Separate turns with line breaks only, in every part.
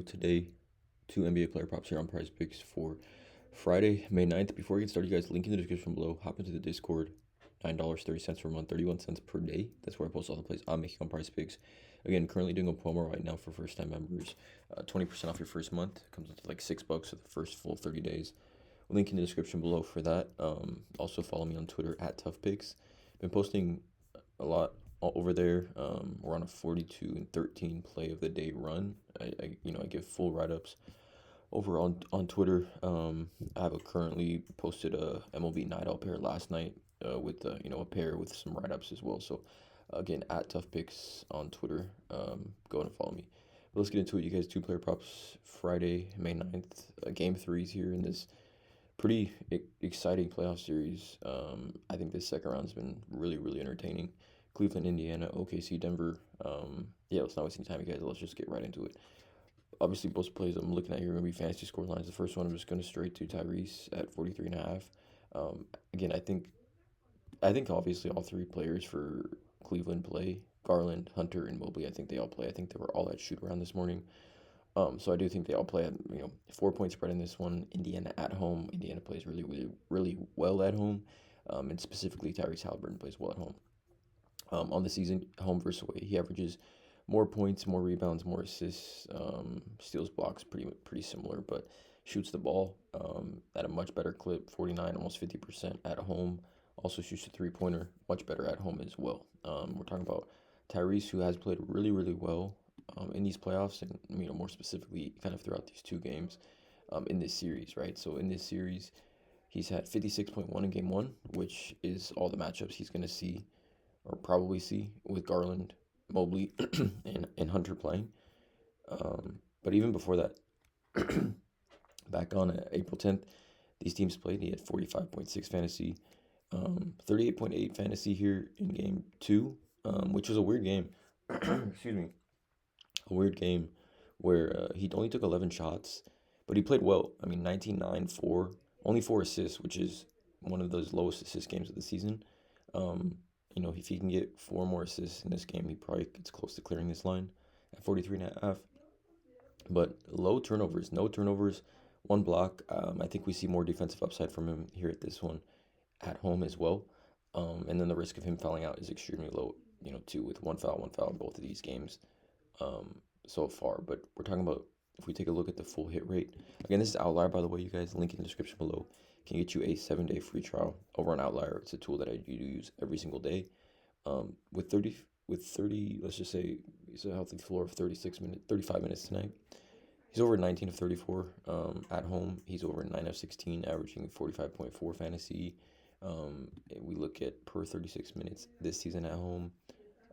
Today, two NBA player props here on PrizePicks for Friday, May 9th. Before we get started, you guys, link in the description below. Hop into the Discord. $9.30 per month, 31 cents per day. That's where I post all the plays I'm making on PrizePicks. Again, currently doing a promo right now for first-time members. 20% off your first month. Comes up to like $6 for the first full 30 days. Link in the description below for that. Also follow me on Twitter at ToughPicks. Been posting a lot all over there. We're on a 42-13 play of the day run. I give full write-ups over on Twitter. I have currently posted a MLB night out pair last night with a pair with some write-ups as well. So again, at ToughPicks on Twitter. Go and follow me. But let's get into it, you guys. Two player props Friday, May 9th. Game threes here in this pretty exciting playoff series. I think this second round's been really, really entertaining. Cleveland, Indiana, OKC, Denver. Let's not waste any time, you guys. Let's just get right into it. Obviously, both plays I'm looking at here are going to be fantasy score lines. The first one I'm just going to straight to Tyrese at 43.5. Again, I think obviously all three players for Cleveland play. Garland, Hunter, and Mobley, I think they all play. I think they were all at shoot around this morning. So I do think they all play at 4-point spread in this one. Indiana at home. Indiana plays really, really, really well at home, and specifically Tyrese Halliburton plays well at home. On the season, home versus away, he averages more points, more rebounds, more assists, steals, blocks, pretty similar, but shoots the ball at a much better clip, 49, almost 50% at home. Also shoots a three-pointer, much better at home as well. We're talking about Tyrese, who has played really, really well in these playoffs, and more specifically, kind of throughout these two games in this series, right? So in this series, he's had 56.1 in game one, which is all the matchups he's going to see or probably see with Garland, Mobley, and Hunter playing. But even before that, back on April 10th, these teams played. He had 45.6 fantasy, 38.8 fantasy here in game two, which was a weird game. Excuse me. A weird game where he only took 11 shots, but he played well. 19, 9, 4, only 4 assists, which is one of those lowest assist games of the season. If he can get 4 more assists in this game, he probably gets close to clearing this line at 43.5. But low turnovers, no turnovers, 1 block. I think we see more defensive upside from him here at this one at home as well. And then the risk of him fouling out is extremely low, too, with one foul in both of these games so far. But we're talking about, if we take a look at the full hit rate, again, this is Outlier, by the way, you guys, link in the description below, can get you a 7-day free trial over on Outlier. It's a tool that I do use every single day. With 30, let's just say he's a healthy floor of 35 minutes tonight. He's over 19 of 34 at home. He's over 9 of 16, averaging 45.4 fantasy. We look at per 36 minutes this season at home.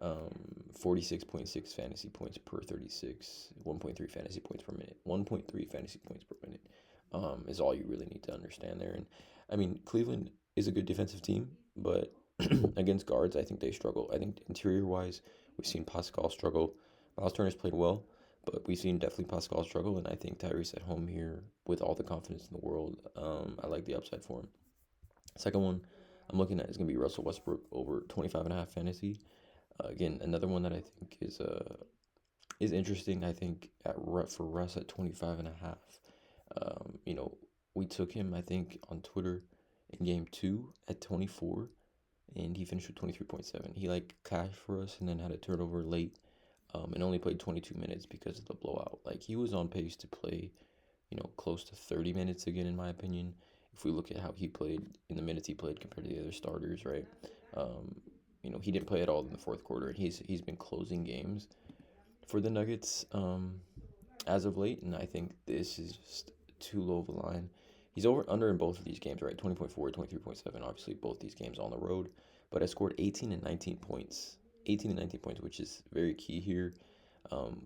46.6 fantasy points per 36, 1.3 fantasy points per minute, 1.3 fantasy points per minute is all you really need to understand there. And Cleveland is a good defensive team, but against guards, I think they struggle. I think interior-wise, we've seen Pascal struggle. Miles Turner's played well, but we've seen definitely Pascal struggle, and I think Tyrese at home here with all the confidence in the world. I like the upside for him. Second one I'm looking at is going to be Russell Westbrook over 25.5 fantasy. Again, another one that I think is interesting. I think for Russ at 25.5. We took him, I think, on Twitter in game 2 at 24, and he finished with 23.7. He cashed for us and then had a turnover late, and only played 22 minutes because of the blowout. He was on pace to play, close to 30 minutes again, in my opinion. If we look at how he played in the minutes he played compared to the other starters, right? He didn't play at all in the fourth quarter, and he's been closing games for the Nuggets as of late, and I think this is just too low of a line. He's under in both of these games, right? 20.4, 23.7. Obviously, both these games on the road, but I scored 18 and 19 points. 18 and 19 points, which is very key here.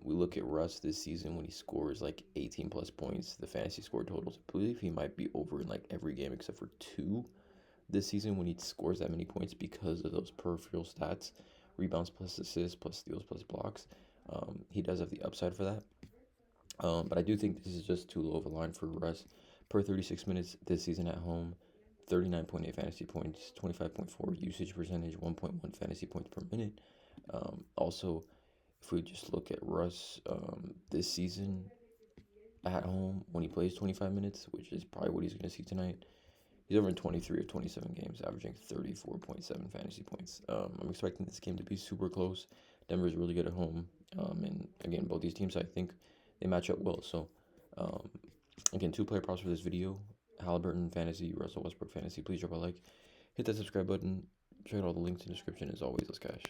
We look at Russ this season when he scores 18 plus points. The fantasy score totals, I believe he might be over in every game except for 2 this season when he scores that many points because of those peripheral stats, rebounds plus assists plus steals plus blocks. He does have the upside for that. But I do think this is just too low of a line for Russ. Per 36 minutes this season at home, 39.8 fantasy points, 25.4 usage percentage, 1.1 fantasy points per minute. Also, if we just look at Russ this season, at home when he plays 25 minutes, which is probably what he's going to see tonight. He's over in 23 of 27 games, averaging 34.7 fantasy points. I'm expecting this game to be super close. Denver's really good at home. And again, both these teams, I think they match up well. So, again, 2 player props for this video. Halliburton Fantasy, Russell Westbrook Fantasy. Please drop a like. Hit that subscribe button. Check out all the links in the description. As always, let's cash.